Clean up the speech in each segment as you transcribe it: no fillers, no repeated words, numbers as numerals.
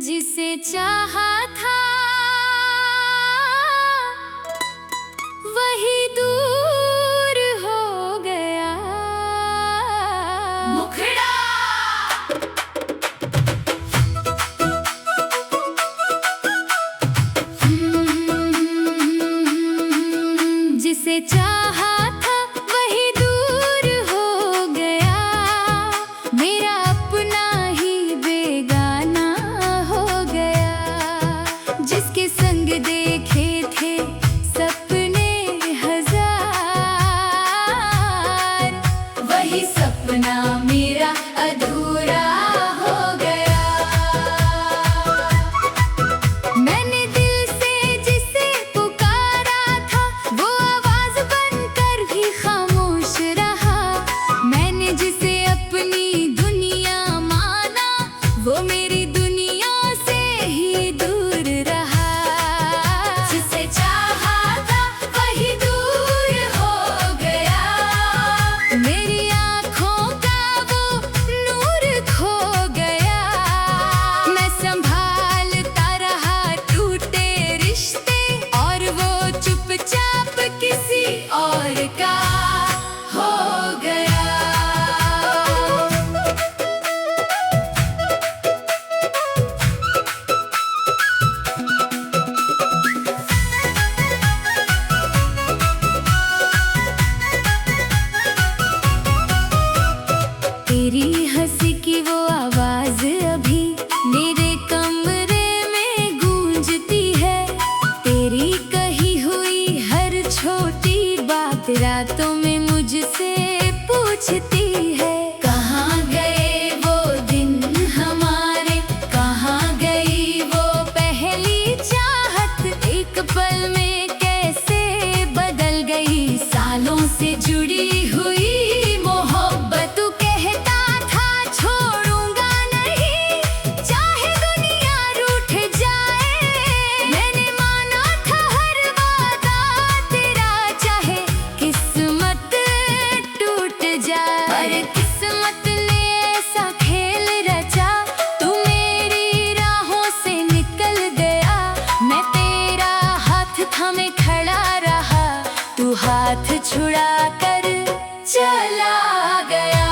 जिसे चाहा था वही दूर हो गया। मुखड़ा जिसे चाहा था वही दूर हो गया। मेरा अपना ही बेगाना हो गया। जिसके संग देखे थे सपने हजार, वही सपना मेरा अधूरा हो गया। मैंने दिल से जिसे पुकारा था वो आवाज बनकर भी खामोश रहा। मैंने जिसे अपनी दुनिया माना वो मेरी दुनिया से ही दूर रहा। जिसे चाहा था वही दूर हो गया। मेरी आँखों का वो नूर खो गया। मैं संभालता रहा टूटे रिश्ते और वो चुपचाप किसी और का हो गया। तेरी हंसी की वो आवाज अभी मेरे कमरे में गूंजती है। तेरी कही हुई हर छोटी बात रातों में मुझसे पूछती है। कहाँ गए वो दिन हमारे, कहाँ गई वो पहली चाहत। एक पल में कैसे बदल गई सालों से जुड़ी हुई मोहब्बत। तू कहता था छोड़ूंगा नहीं चाहे दुनिया रूठ जाए। मैंने माना था हर वादा तेरा चाहे किस्मत टूट जाए। पर किस्मत ने ऐसा खेल रचा तू मेरी राहों से निकल गया। मैं तेरा हाथ थामे खड़ा रहा, तू हाथ छुड़ा कर चला गया।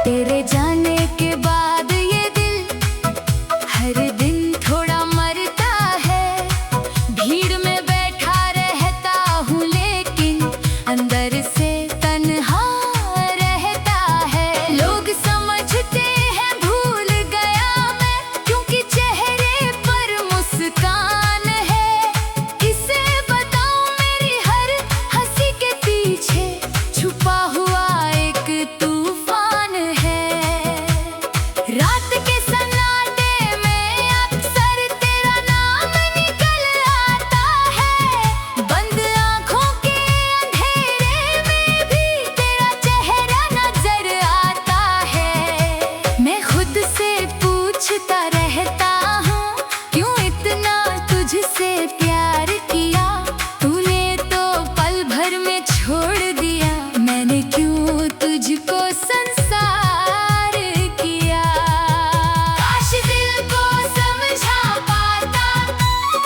तेरे जाने के बाद ये दिल हर दिन थोड़ा मरता है। भीड़ में बैठा रहता हूँ लेकिन अंदर से तन्हा रहता है। लोग समझते हैं भूल गया मैं क्योंकि चेहरे पर मुस्कान है। किसे बताऊं मेरी हर हंसी के पीछे छुपा हुआ एक तूफान है। रात के सन्नाटे में अक्सर तेरा नाम निकल आता है। बंद आँखों के अंधेरे में भी तेरा चेहरा नजर आता है। मैं खुद से पूछता रहता हूँ क्यों इतना तुझसे प्यार किया। तूने तो पल भर में छोड़ दिया। मैंने क्यों तुझको संसार किया। काश दिल को समझा पाता,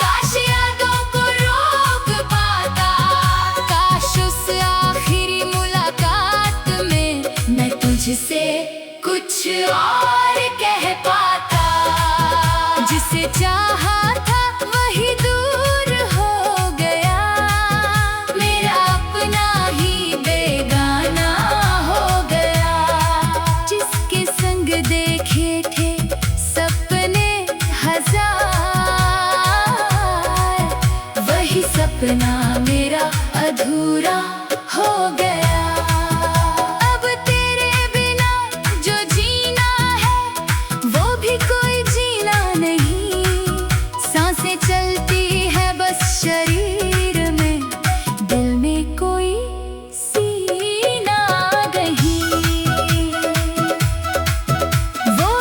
काश यादों को रोक पाता। काश उस आखिरी मुलाकात में मैं तुझसे कुछ और कह पाता। जिसे चाहा था वही दूर हो गया। मेरा अपना ही बेगाना हो गया। जिसके संग देखे थे सपने हजार, वही सपना मेरा अधूरा हो गया। अब तेरे बिना जो जीना है वो भी कोई जीना नहीं। सांसें चलती है बस शरीर में, दिल में कोई सीना नहीं। वो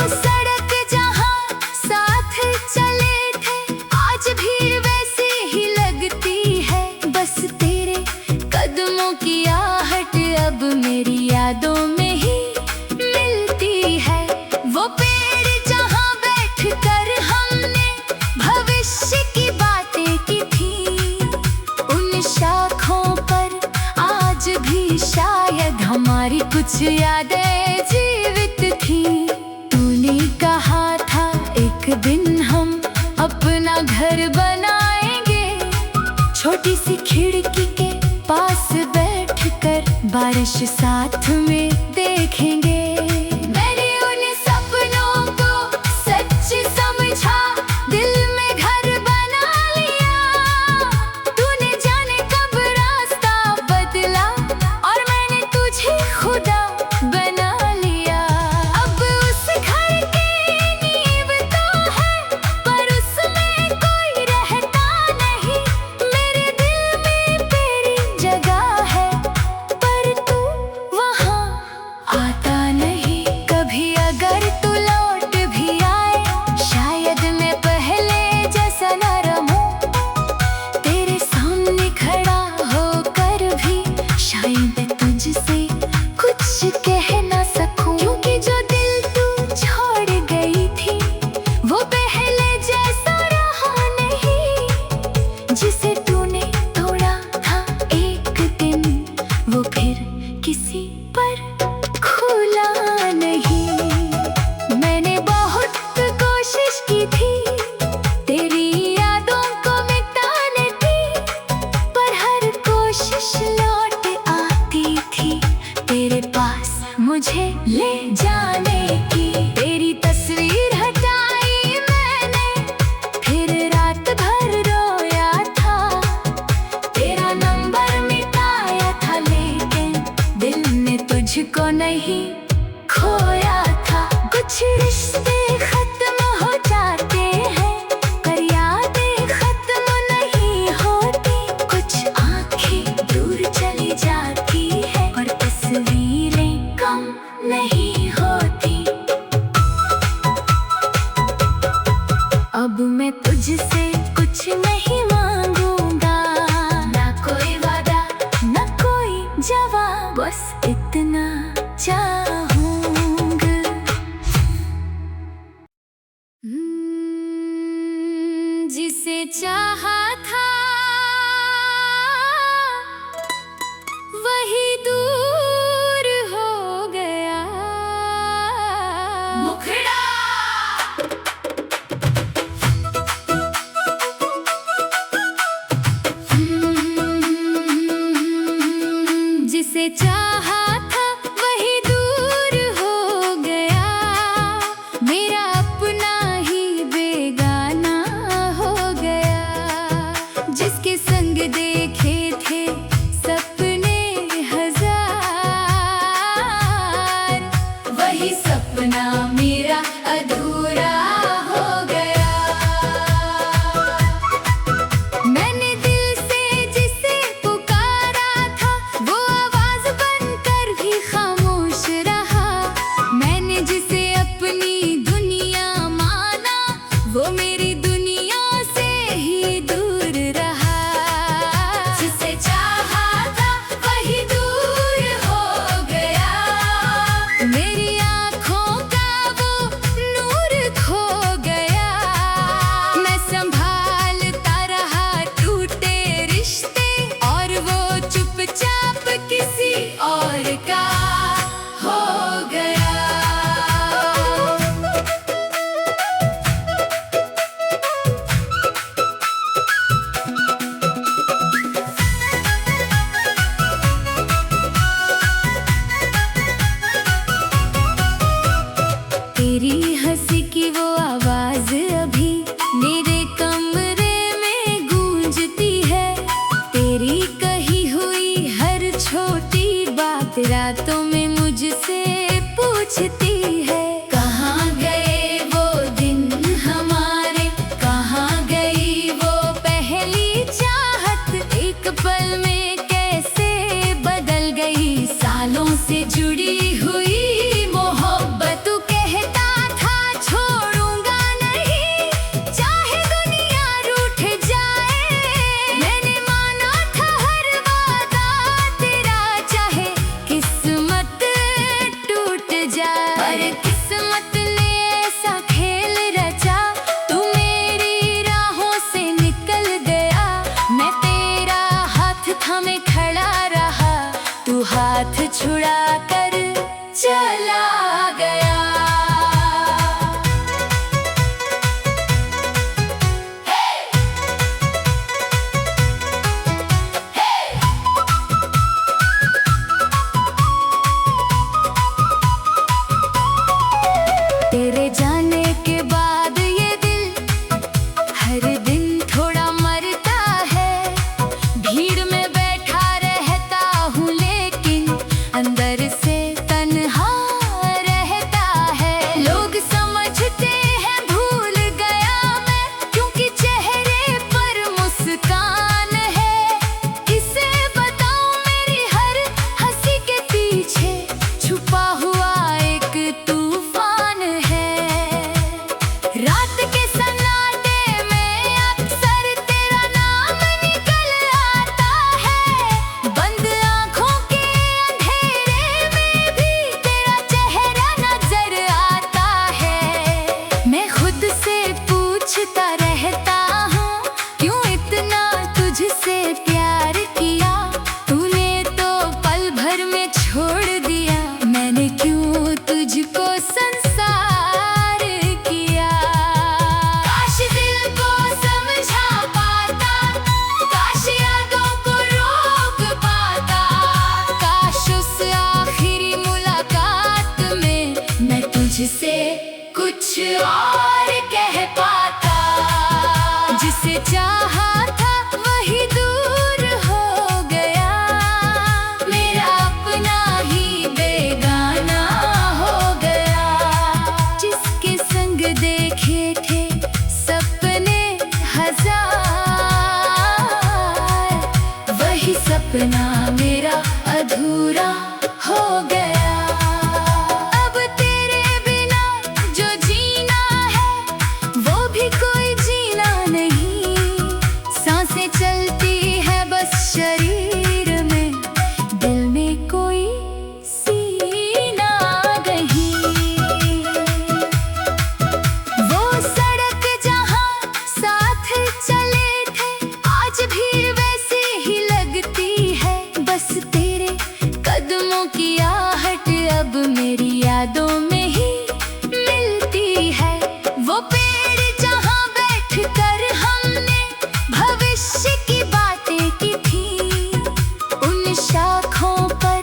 यादें जीवित थी। तूने कहा था एक दिन हम अपना घर बनाएंगे, छोटी सी खिड़की के पास बैठकर बारिश साथ में देखेंगे। मैंने उन सपनों को सच समझा, दिल में घर बना लिया। तूने जाने कब रास्ता बदला और मैंने तुझे खुदा बना लिया। अब उस घर की नींव तो है, पर उसमें कोई रहता नहीं। मेरे दिल में तेरी जगह है, पर तू वहाँ आता नहीं। कभी अगर तू लौट भी आए, शायद मैं पहले जैसा नरम हूँ। तेरे सामने खड़ा होकर भी शायद तुझसे कुछ कह ना सकूं। क्योंकि जो दिल तू छोड़ गई थी वो पहले जैसा रहा नहीं। जिसे तूने तोड़ा था एक दिन, वो फिर किसी पर खुला नहीं। मैंने बहुत कोशिश की थी तेरी यादों को मिटाने की, पर हर कोशिश लौट आती थी तेरे पास मुझे ले जाने की। तेरी तस्वीर हटाई मैंने, फिर रात भर रोया था। तेरा नंबर मिटाया था, लेकिन दिल ने तुझको नहीं खोया था। कुछ रिश्ते खत्म हो जाते हैं, पर यादें खत्म नहीं होती। कुछ आंखें दूर चली जाती है, पर तस्वीरें कम नहीं होती। अब मैं तुझसे कुछ नहीं मांगूंगा, ना कोई वादा ना कोई जवाब, बस इतना चाहूंगा। जिसे चाहा था वही दूर हो गया। मुखड़ा जिसे चाहा था वही दूर हो गया। मेरा अपना ही बेगाना हो गया। जिसके संग देखे थे सपने हजार, वही सपना मेरा अधूरा हो गया। मैंने दिल से जिसे पुकारा था, वो आवाज बनकर भी खामोश रहा। मैंने जिसे अपनी दुनिया माना, वो मेरी दुनिया से ही दूर रहा। जिसे चाहा था वही दूर हो गया। मेरी आँखों का वो नूर खो गया। मैं संभालता रहा टूटे रिश्ते, और वो चुपचाप किसी और का हो गया। तेरी हंसी की वो आवाज अभी मेरे कमरे में गूंजती है। तेरी कही हुई हर छोटी बात रातों में मुझसे पूछती है। कहाँ गए वो दिन हमारे, कहाँ गई वो पहली चाहत। एक पल में कैसे बदल गई सालों से जुड़ी हुई मोहब्बत। तू कहता था छोड़ूंगा नहीं, चाहे दुनिया रूठ जाए। मैंने माना था हर वादा तेरा, चाहे किस्मत टूट जाए। कुछ और कह पाता। जिसे चाहा था वही दूर हो गया, मेरा अपना ही बेगाना हो गया। जिसके संग देखे थे सपने हजार, वही सपना मेरा अधूरा हो गया। अब तेरे बिना जो जीना है वो भी कोई जीना नहीं। सांसें चलती है बस शरीर में, दिल में कोई सीना नहीं। वो सड़क जहाँ साथ चले थे आज भी वैसी ही लगती है। बस तेरे कदमों की आहट अब मेरी यादों में ही मिलती है। वो पेड़ जहाँ बैठकर हमने भविष्य की बातें की थी, उन शाखों पर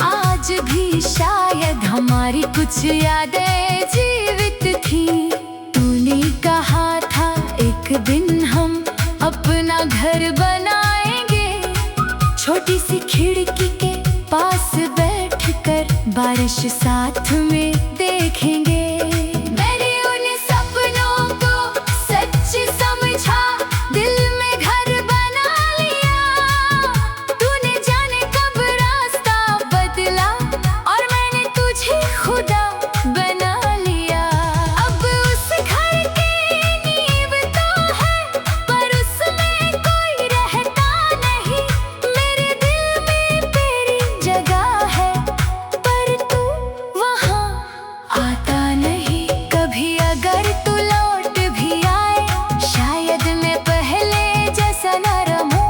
आज भी शायद हमारी कुछ यादें जीवित थी। तूने कहा था एक दिन हम अपना घर बनाएंगे, छोटी सी खिड़की के पास बैठकर बारिश साथ में देखेंगे। मैंने उन सपनों को सच समझा, दिल में घर बना लिया। तूने जाने कब रास्ता बदला और मैंने तुझे खुदा बना लिया। अब उस घर की नींव तो है पर उसमें कोई रहता नहीं। मेरे दिल में तेरी जगह है पर तू वहाँ आता नहीं। कभी अगर तू लौट भी आए शायद मैं पहले जैसा न रहूं।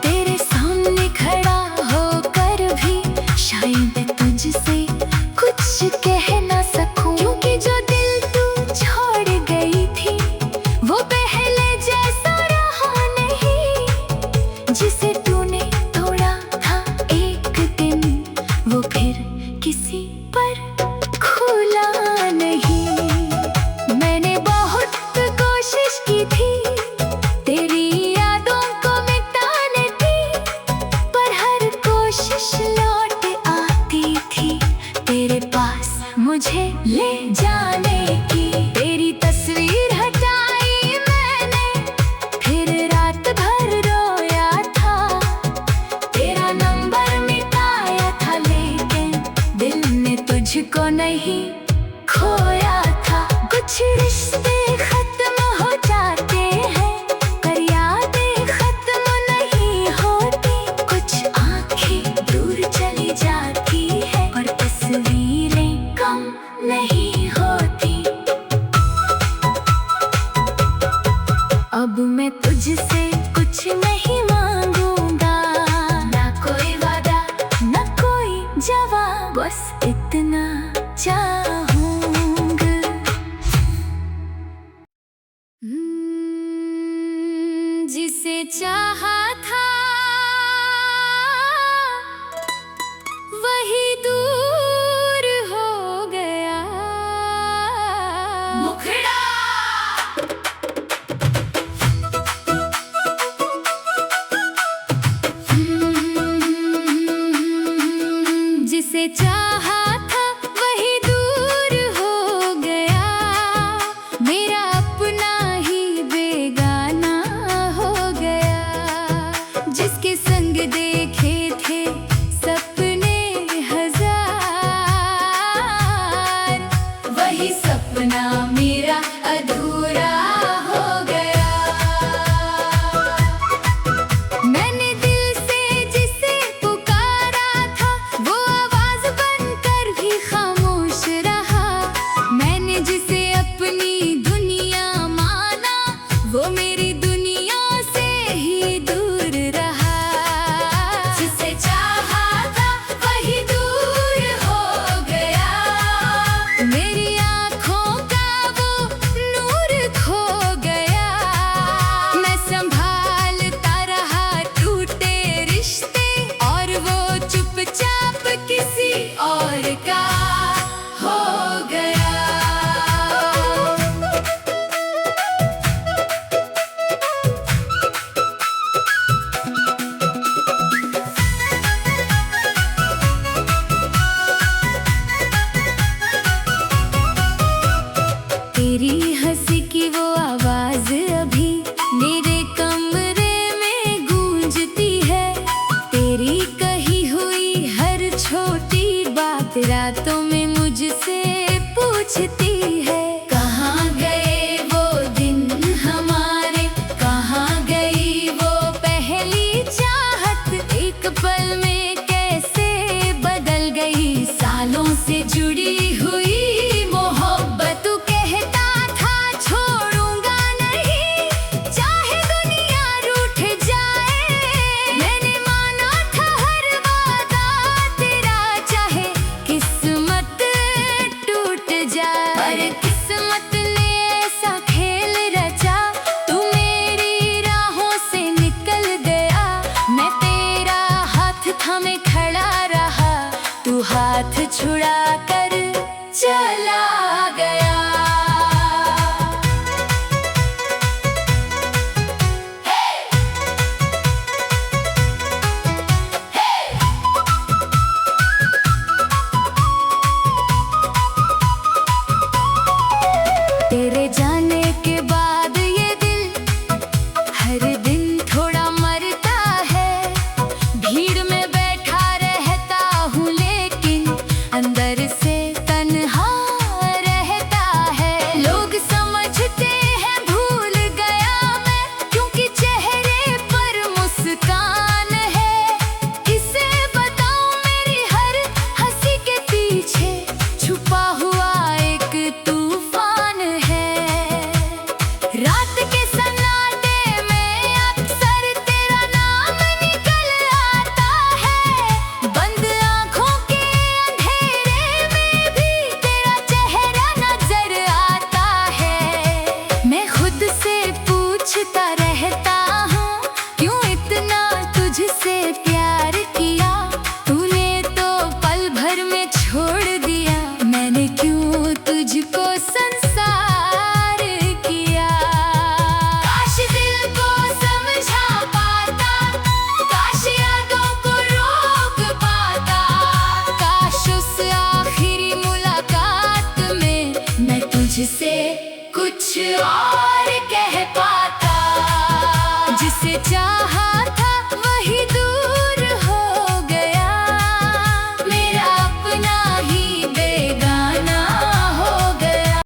तेरे सामने खड़ा होकर भी शायद मैं तुझसे कुछ कह ना सकूं। क्योंकि जो दिल तू छोड़ गई थी वो पहले जैसा रहा नहीं। जिसे तूने तोड़ा था एक दिन वो फिर किसी पर खुला नहीं। मैंने बहुत कोशिश की थी तेरी यादों को मिटाने की, पर हर कोशिश लौट आती थी तेरे पास मुझे ले जाने की। तेरी तस्वीर हटाई मैंने फिर रात भर रोया था। तेरा नंबर मिटाया था लेकिन दिल ने तुझको नहीं खोया था। कुछ रिश्ते खत्म हो जाते हैं पर यादें खत्म नहीं होती। कुछ आंखें दूर चली जाती है पर तस्वीरें कम नहीं होती। अब मैं तुझसे कुछ नहीं मांगूंगा, ना कोई वादा ना कोई जवाब, बस इतना चाहूंगा। जिसे चाहा था वही दूर हो गया। मुखड़ा जिसे चाहा था वही दूर हो गया, मेरा अपना ही बेगाना हो गया। जिसके संग देखे थे सपने हजार, वही सपना मेरा अधूरा हो गया। मैंने दिल से जिसे पुकारा था वो आवाज बनकर भी खामोश रहा। मैंने जिसे अपनी दुनिया माना वो मेरी दुनिया से ही दूर रहा। जिसे चाहा था वही दूर हो गया, मेरी आँखों का तेरी हंसी की वो आवाज अभी मेरे कमरे में गूंजती है। तेरी कही हुई हर छोटी बात रातों में मुझसे पूछती है। कहाँ गए वो दिन हमारे, कहाँ गई वो पहली चाहत, एक पल में कैसे बदल गई सालों से जुड़ी हुई मोहब्बत। तू कहता था छोड़ूंगा नहीं, चाहे दुनिया रूठ जाए। मैंने माना था हर वादा तेरा, चाहे किस्मत टूट जाए। पर किस्मत ने ऐसा खेल रचा, तू मेरी राहों से निकल गया। मैं तेरा हाथ थामे खड़ा रहा, तू हाथ छुड़ा कर चला गया। तेरे जाने के बाद ये दिल हर दिन थोड़ा मरता है। भीड़ में बैठा रहता हूँ लेकिन अंदर से तन्हा रहता है। लोग समझते हैं भूल गया मैं, क्योंकि चेहरे पर मुस्कान है। किसे बताऊं मेरी हर हंसी के पीछे छुपा हुआ एक तूफान है। रात के सन्नाटे में अक्सर तेरा नाम निकल आता है। बंद आँखों के अंधेरे में भी तेरा चेहरा नजर आता है। मैं खुद से पूछता रहता हूँ, क्यों इतना तुझसे प्यार किया। तूने तो पल भर में छोड़ दिया, मैंने क्यों तुझको संसार किया। काश दिल को समझा पाता, काश यादों को रोक पाता। काश उस आखिरी मुलाकात में मैं तुझसे कुछ और कह पाता। जिसे चाहा